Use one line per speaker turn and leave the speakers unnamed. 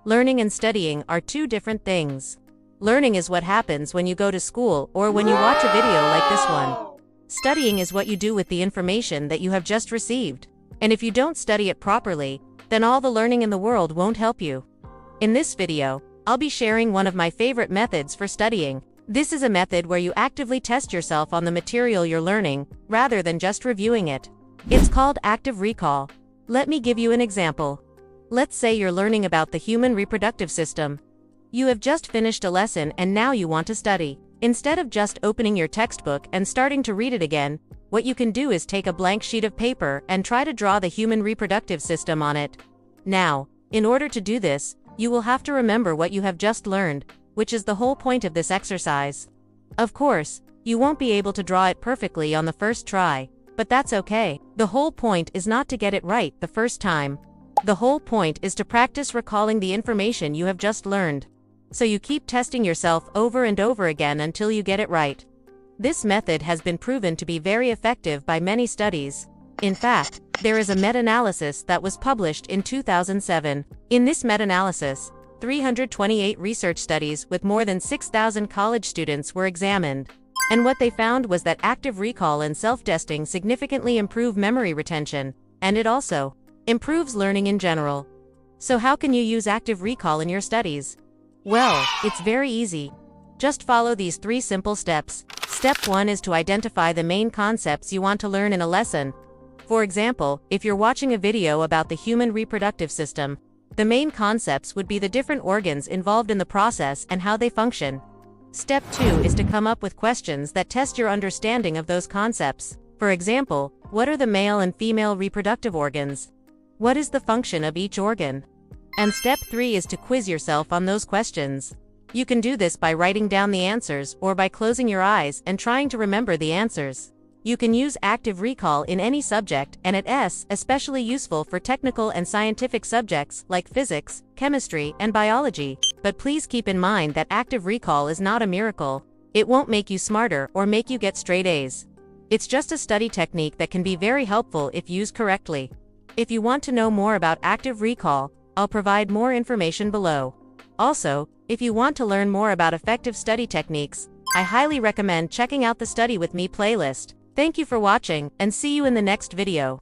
Learning and studying are two different things. Learning is what happens when you go to school or when you watch a video like this one. Studying is what you do with the information that you have just received. And if you don't study it properly, then all the learning in the world won't help you. In this video, I'll be sharing one of my favorite methods for studying. This is a method where you actively test yourself on the material you're learning, rather than just reviewing it. It's called active recall. Let me give you an example. Let's say you're learning about the human reproductive system. You have just finished a lesson and now you want to study. Instead of just opening your textbook and starting to read it again, what you can do is take a blank sheet of paper and try to draw the human reproductive system on it. Now, in order to do this, you will have to remember what you have just learned, which is the whole point of this exercise. Of course, you won't be able to draw it perfectly on the first try, but that's okay. The whole point is not to get it right the first time. The whole point is to practice recalling the information you have just learned. So you keep testing yourself over and over again until you get it right. This method has been proven to be very effective by many studies. In fact, there is a meta-analysis that was published in 2007. In this meta-analysis, 328 research studies with more than 6,000 college students were examined. And what they found was that active recall and self-testing significantly improve memory retention, and it also improves learning in general. So how can you use active recall in your studies? Well, it's very easy. Just follow these 3 simple steps. Step 1 is to identify the main concepts you want to learn in a lesson. For example, if you're watching a video about the human reproductive system, the main concepts would be the different organs involved in the process and how they function. Step 2 is to come up with questions that test your understanding of those concepts. For example, what are the male and female reproductive organs? What is the function of each organ? And step 3 is to quiz yourself on those questions. You can do this by writing down the answers or by closing your eyes and trying to remember the answers. You can use active recall in any subject, and it's especially useful for technical and scientific subjects like physics, chemistry, and biology. But please keep in mind that active recall is not a miracle. It won't make you smarter or make you get straight A's. It's just a study technique that can be very helpful if used correctly. If you want to know more about active recall, I'll provide more information below. Also, if you want to learn more about effective study techniques, I highly recommend checking out the Study With Me playlist. Thank you for watching, and see you in the next video.